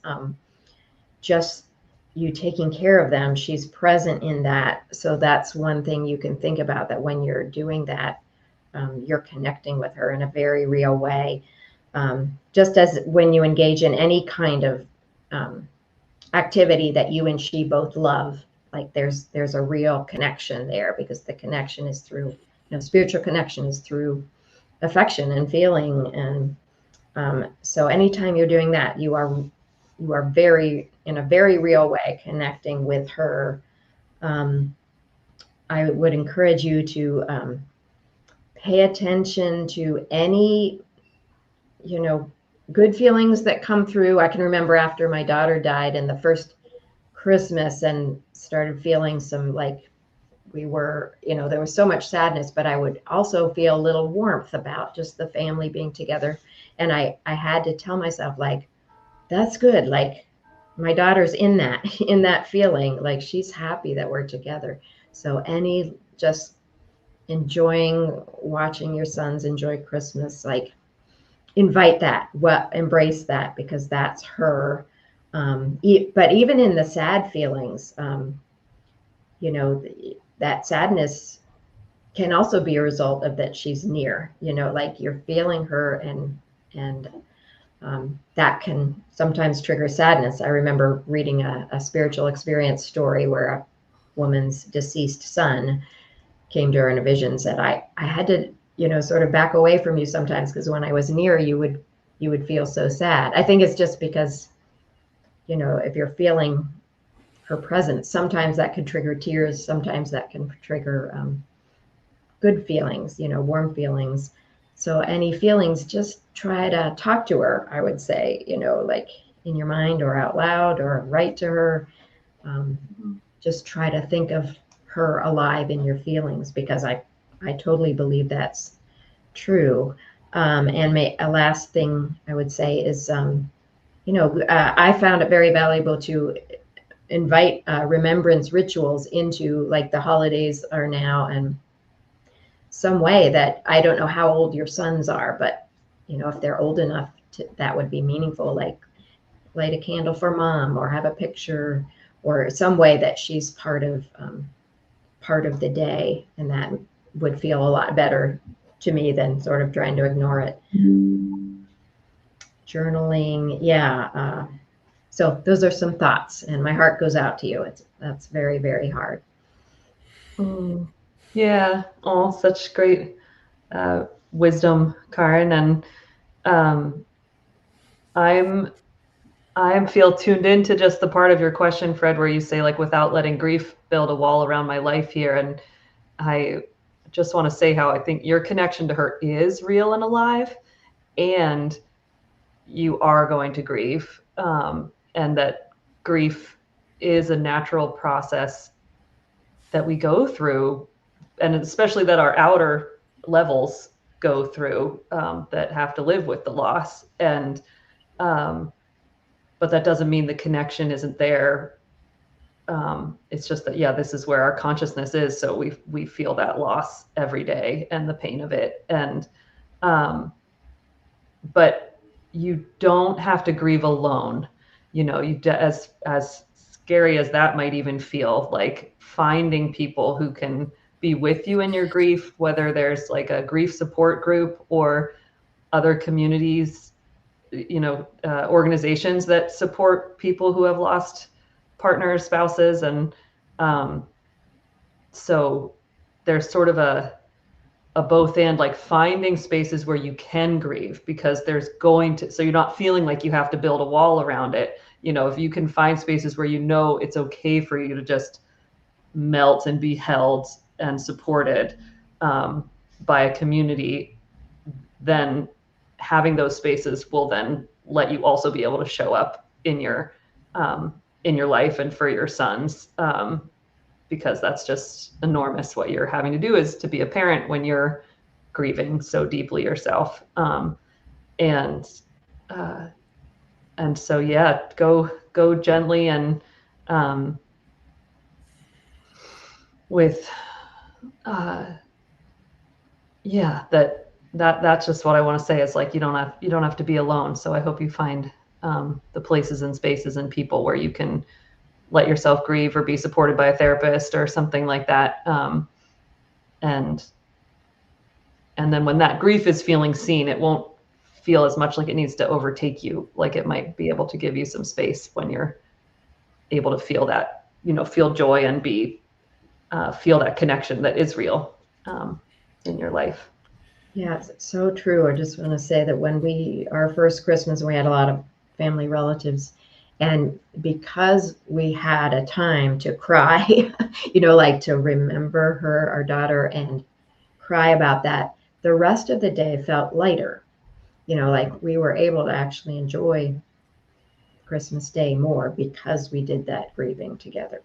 Just you taking care of them, she's present in that. So that's one thing you can think about, that when you're doing that, you're connecting with her in a very real way. Just as when you engage in any kind of activity that you and she both love, like there's a real connection there, because the connection is through, spiritual connection is through affection and feeling. And so anytime you're doing that, you are very, in a very real way, connecting with her. I would encourage you to pay attention to any, good feelings that come through. I can remember after my daughter died, and the first Christmas, and started feeling some, like, we were, there was so much sadness, but I would also feel a little warmth about just the family being together. And I had to tell myself, like, that's good. Like, my daughter's in that feeling, like she's happy that we're together. So just enjoying watching your sons enjoy Christmas, like, invite that, embrace that, because that's her. But even in the sad feelings, that sadness can also be a result of that she's near, like you're feeling her, and that can sometimes trigger sadness. I remember reading a spiritual experience story where a woman's deceased son came to her in a vision, said, I had to, sort of back away from you sometimes, because when I was near, you would feel so sad. I think it's just because, if you're feeling her presence, sometimes that could trigger tears, sometimes that can trigger good feelings, warm feelings. So any feelings, just try to talk to her, I would say, like in your mind or out loud, or write to her. Just try to think of her alive in your feelings, because I totally believe that's true. And a last thing I would say is, I found it very valuable to invite remembrance rituals into, like, the holidays are now, and some way that, I don't know how old your sons are, but if they're old enough that would be meaningful, like light a candle for mom, or have a picture, or some way that she's part of the day, and that would feel a lot better to me than sort of trying to ignore it. Journaling, yeah. So those are some thoughts, and my heart goes out to you. That's very, very hard. Yeah. Oh, such great wisdom, Karen. And I feel tuned into just the part of your question, Fred, where you say, like, without letting grief build a wall around my life here. And I just want to say how I think your connection to her is real and alive, and you are going to grieve, and that grief is a natural process that we go through, and especially that our outer levels go through, that have to live with the loss. And but that doesn't mean the connection isn't there. It's just that, yeah, this is where our consciousness is. So we feel that loss every day and the pain of it. And but you don't have to grieve alone. As scary as that might even feel, like, finding people who can be with you in your grief, whether there's like a grief support group or other communities, organizations that support people who have lost partners, spouses. And so there's sort of a both and, like, finding spaces where you can grieve, because so you're not feeling like you have to build a wall around it. If you can find spaces where it's okay for you to just melt and be held and supported by a community, then having those spaces will then let you also be able to show up in your life and for your sons, because that's just enormous. What you're having to do is to be a parent when you're grieving so deeply yourself. And so, yeah, go gently, and with that's just what I want to say. Is like, you don't have to be alone. So I hope you find the places and spaces and people where you can let yourself grieve, or be supported by a therapist or something like that. And then when that grief is feeling seen, it won't feel as much like it needs to overtake you. Like, it might be able to give you some space when you're able to feel that, feel joy and feel that connection that is real in your life. Yeah, it's so true. I just want to say that our first Christmas, we had a lot of family relatives, and because we had a time to cry, like to remember our daughter, and cry about that, the rest of the day felt lighter. Like we were able to actually enjoy Christmas Day more because we did that grieving together.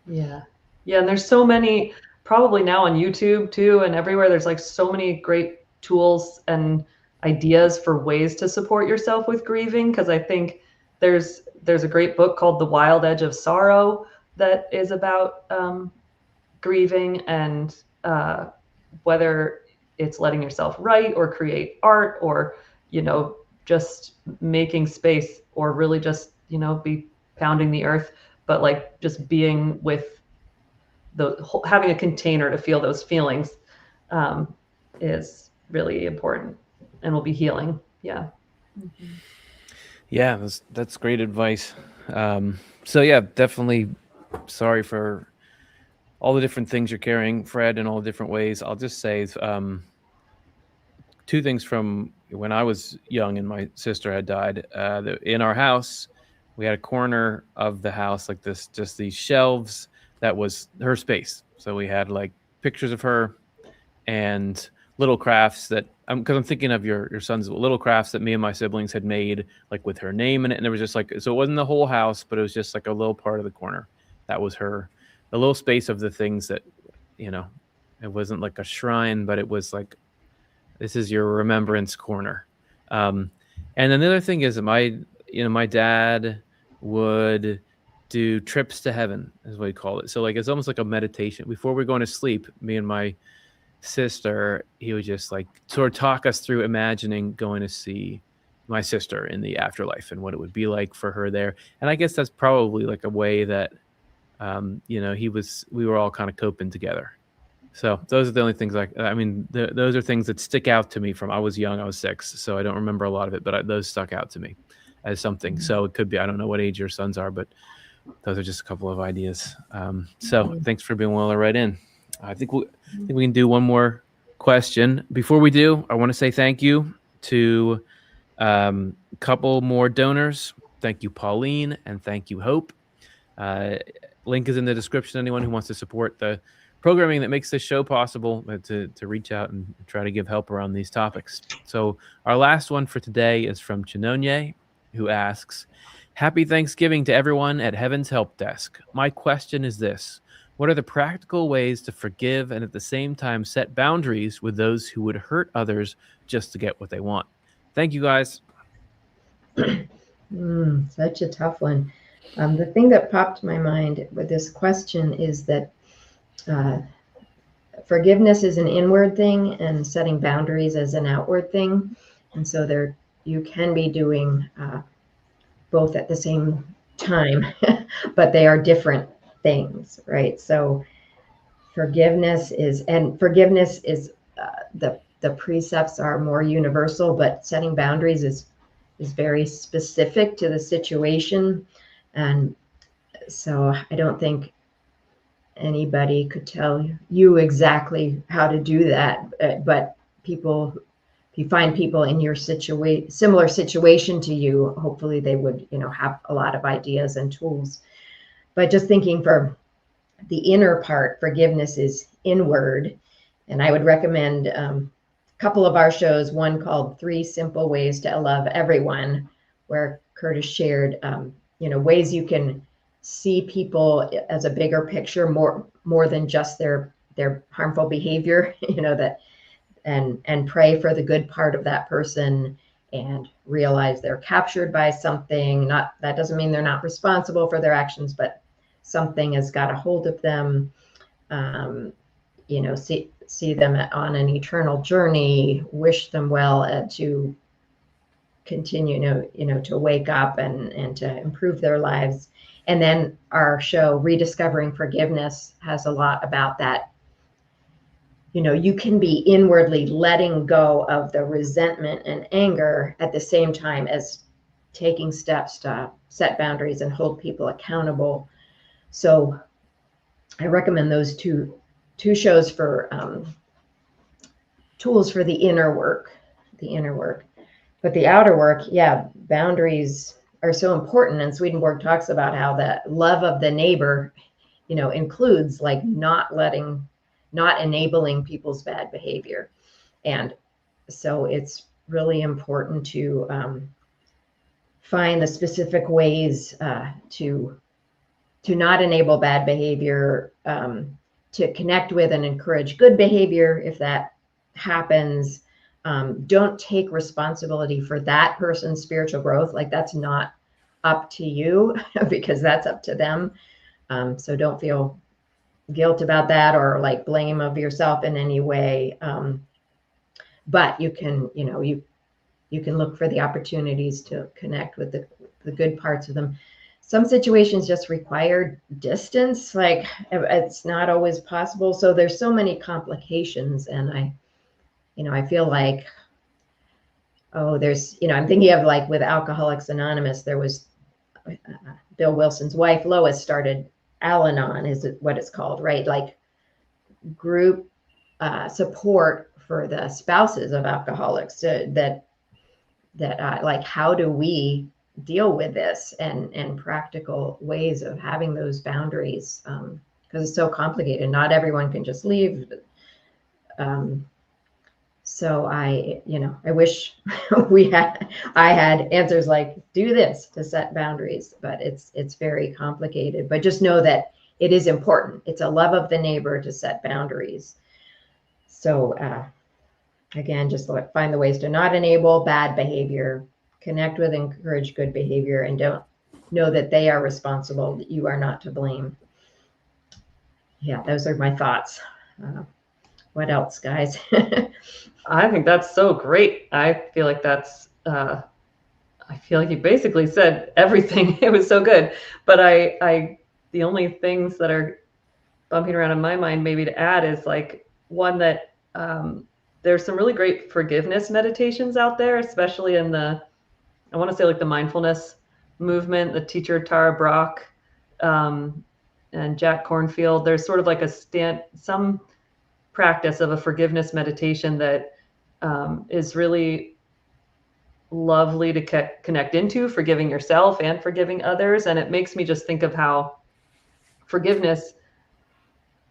Yeah. Yeah. And there's so many, probably now on YouTube too, and everywhere, there's like so many great tools and ideas for ways to support yourself with grieving. Cause I think there's a great book called The Wild Edge of Sorrow that is about grieving, and whether it's letting yourself write or create art, or, just making space, or really just, be pounding the earth, but like just being with having a container to feel those feelings is really important, and will be healing. Yeah. Mm-hmm. Yeah, that's great advice. So yeah, definitely sorry for all the different things you're carrying, Fred, in all the different ways. I'll just say two things from when I was young and my sister had died. In our house, we had a corner of the house like this, just these shelves that was her space. So we had like pictures of her and little crafts that, because I'm thinking of your son's little crafts that me and my siblings had made, like with her name in it. And there was just like, so it wasn't the whole house, but it was just like a little part of the corner. That was her, the little space of the things that, it wasn't like a shrine, but it was like This is your remembrance corner. And then the other thing is that my dad would do trips to heaven, is what he called it. So like it's almost like a meditation. Before we're going to sleep, me and my sister, he would just like sort of talk us through imagining going to see my sister in the afterlife and what it would be like for her there. And I guess that's probably like a way that we were all kind of coping together. So those are the only things those are things that stick out to me from I was young, I was 6, so I don't remember a lot of it, but those stuck out to me as something. So it could be, I don't know what age your sons are, but those are just a couple of ideas. So thanks for being willing to write in. I think we can do one more question. Before we do, I want to say thank you to a couple more donors. Thank you, Pauline, and thank you, Hope. Link is in the description. Anyone who wants to support the programming that makes this show possible, to reach out and try to give help around these topics. So our last one for today is from Chinonye, who asks, "Happy Thanksgiving to everyone at Heaven's Help Desk. My question is this: what are the practical ways to forgive and at the same time set boundaries with those who would hurt others just to get what they want?" Thank you, guys. Such a tough one. The thing that popped in my mind with this question is that forgiveness is an inward thing and setting boundaries is an outward thing. And so you can be doing both at the same time, but they are different things, right? So forgiveness is the precepts are more universal, but setting boundaries is very specific to the situation. And so I don't think anybody could tell you exactly how to do that, but if you find people in your similar situation to you, hopefully they would, have a lot of ideas and tools. But just thinking for the inner part, forgiveness is inward. And I would recommend a couple of our shows, one called 3 Simple Ways to Love Everyone, where Curtis shared, ways you can see people as a bigger picture, more than just their harmful behavior, and pray for the good part of that person and realize they're captured by something. That doesn't mean they're not responsible for their actions, but something has got a hold of them. See them on an eternal journey, wish them well, and to continue, to wake up and to improve their lives. And then our show, Rediscovering Forgiveness, has a lot about that. You can be inwardly letting go of the resentment and anger at the same time as taking steps to set boundaries and hold people accountable. So I recommend those two shows for tools for the inner work. But the outer work, boundaries are so important. And Swedenborg talks about how the love of the neighbor, includes like not enabling people's bad behavior. And so it's really important to find the specific ways to not enable bad behavior, to connect with and encourage good behavior if that happens. Don't take responsibility for that person's spiritual growth. Like that's not up to you because that's up to them. So don't feel guilt about that or like blame of yourself in any way. But you can, you can look for the opportunities to connect with the good parts of them. Some situations just require distance, like it's not always possible. So there's so many complications, and I feel like, there's, I'm thinking of like with Alcoholics Anonymous, there was Bill Wilson's wife, Lois, started Al-Anon, is what it's called, right? Like group support for the spouses of alcoholics that like, how do we deal with this, and practical ways of having those boundaries, because it's so complicated. Not everyone can just leave. So I wish I had answers like do this to set boundaries, but it's very complicated. But just know that it is important. It's a love of the neighbor to set boundaries. So Again, just find the ways to not enable bad behavior, connect with, encourage good behavior, and don't know that they are responsible, that you are not to blame. Yeah, those are my thoughts. What else, guys? I think that's so great. I feel like that's, I feel like you basically said everything. It was so good. But the only things that are bumping around in my mind maybe to add is like one that there's some really great forgiveness meditations out there, especially in I want to say like the mindfulness movement, the teacher Tara Brach and Jack Kornfield. There's sort of like some practice of a forgiveness meditation that is really lovely to connect into, forgiving yourself and forgiving others. And it makes me just think of how forgiveness,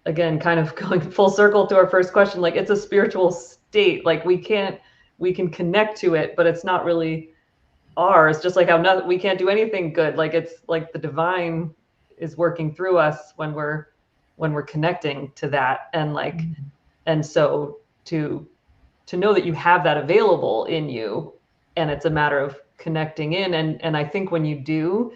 again, kind of going full circle to our first question, like it's a spiritual state. Like we can connect to it, but it's not really ours. Just like how we can't do anything good. Like it's like the divine is working through us when we're connecting to that. And like, and so to know that you have that available in you, and it's a matter of connecting in. And I think when you do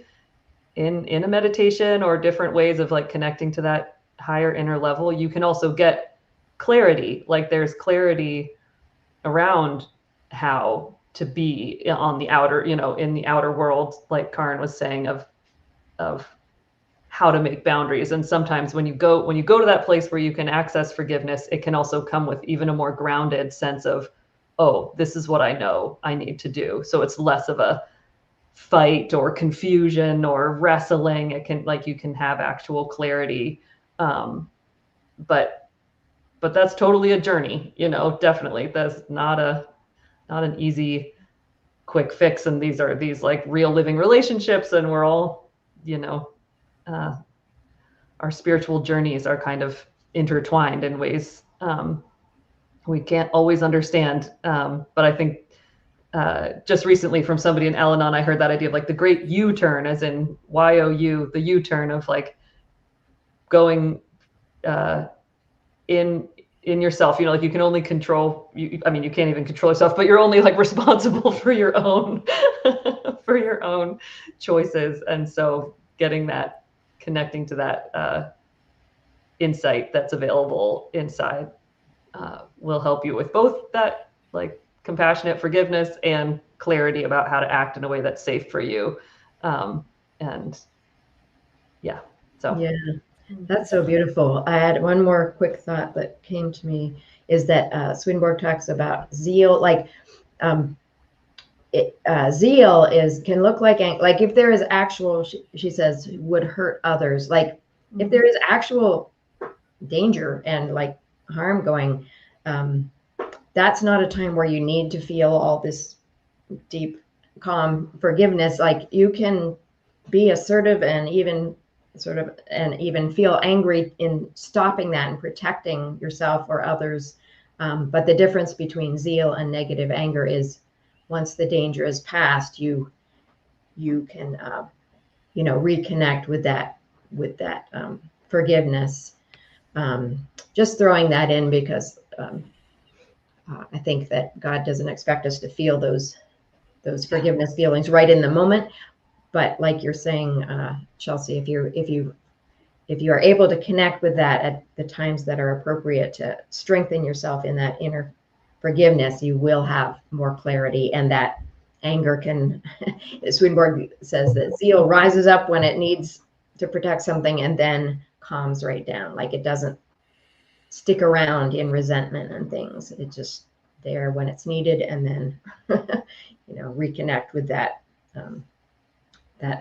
in a meditation or different ways of like connecting to that higher inner level, you can also get clarity. Like there's clarity around how to be on the outer, in the outer world, like Karin was saying, of how to make boundaries. And sometimes when you go to that place where you can access forgiveness, it can also come with even a more grounded sense of, oh, this is what I know I need to do. So it's less of a fight or confusion or wrestling. It can, like, you can have actual clarity. But that's totally a journey, definitely. That's not an easy quick fix. And these are like real living relationships, and we're all, our spiritual journeys are kind of intertwined in ways we can't always understand. But I think just recently from somebody in Al-Anon, I heard that idea of like the great U-turn, as in Y-O-U, the U-turn of like going in yourself, like you can only control you. I mean, you can't even control yourself, but you're only like responsible for your own for your own choices. And so getting that, connecting to that insight that's available inside will help you with both that like compassionate forgiveness and clarity about how to act in a way that's safe for you. And yeah, so yeah, that's so beautiful. I had one more quick thought that came to me, is that Swedenborg talks about zeal. Like zeal can look like if there is actual, she says, would hurt others. Like if there is actual danger and like harm going, that's not a time where you need to feel all this deep, calm forgiveness. Like you can be assertive and even feel angry in stopping that and protecting yourself or others. But the difference between zeal and negative anger is, once the danger is past, you can reconnect with that forgiveness. Just throwing that in, because I think that God doesn't expect us to feel those forgiveness feelings right in the moment. But like you're saying, Chelsea, if you are able to connect with that at the times that are appropriate to strengthen yourself in that inner forgiveness, you will have more clarity. And that anger can, Swedenborg says that zeal rises up when it needs to protect something and then calms right down. Like it doesn't stick around in resentment and things. It's just there when it's needed, and then reconnect with that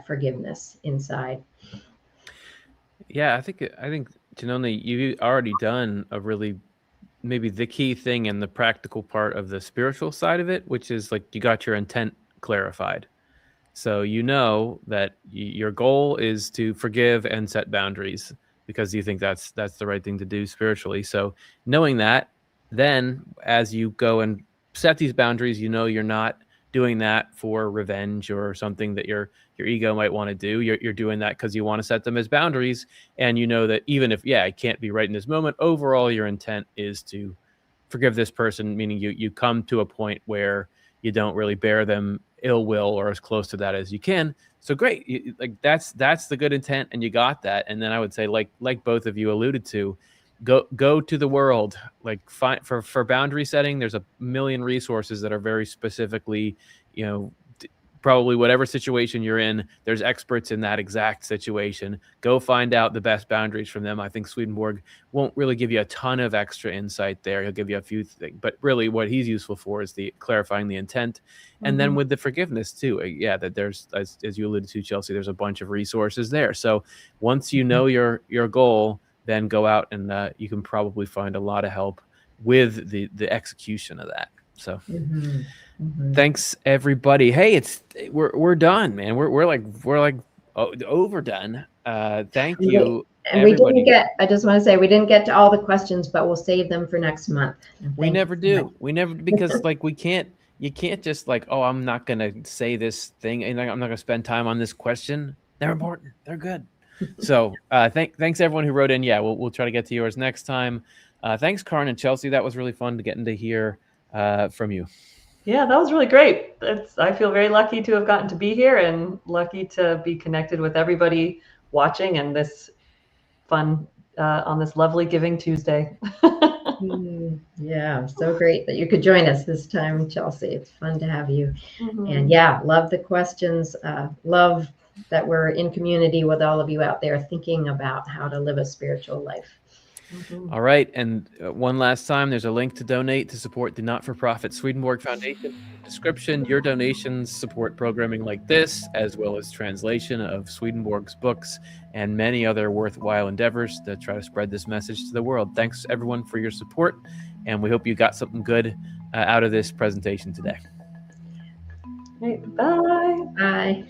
forgiveness inside. Yeah, I think Janoni, you've already done a really, maybe the key thing in the practical part of the spiritual side of it, which is like you got your intent clarified. So you know that your goal is to forgive and set boundaries because you think that's the right thing to do spiritually. So knowing that, then as you go and set these boundaries, you're not doing that for revenge or something that your ego might want to do. You're doing that because you want to set them as boundaries. And you know that even if, it can't be right in this moment, overall your intent is to forgive this person, meaning you come to a point where you don't really bear them ill will or as close to that as you can. So great. Like that's the good intent, and you got that. And then I would say, like both of you alluded to, go to the world, like find for boundary setting. There's a million resources that are very specifically, probably whatever situation you're in, there's experts in that exact situation. Go find out the best boundaries from them. I think Swedenborg won't really give you a ton of extra insight there. He'll give you a few things, but really what he's useful for is the clarifying the intent. And then with the forgiveness too, that there's, as you alluded to, Chelsea, there's a bunch of resources there. So once you know your goal, then go out and you can probably find a lot of help with the execution of that. So thanks everybody. Hey, we're done, man. We're like overdone. Thank you. And everybody. I just want to say, we didn't get to all the questions, but we'll save them for next month. We never do. Because like you can't just like, oh, I'm not going to say this thing and I'm not going to spend time on this question. They're important. They're good. So thanks everyone who wrote in. Yeah, we'll try to get to yours next time. Thanks, Karin and Chelsea. That was really fun to get to hear from you. Yeah, that was really great. I feel very lucky to have gotten to be here and lucky to be connected with everybody watching and this fun on this lovely Giving Tuesday. Yeah, so great that you could join us this time, Chelsea. It's fun to have you. And yeah, love the questions. Love that we're in community with all of you out there thinking about how to live a spiritual life. All right. And one last time, there's a link to donate to support the not-for-profit Swedenborg Foundation. In the description, your donations support programming like this, as well as translation of Swedenborg's books and many other worthwhile endeavors to try to spread this message to the world. Thanks, everyone, for your support. And we hope you got something good out of this presentation today. Bye. Bye.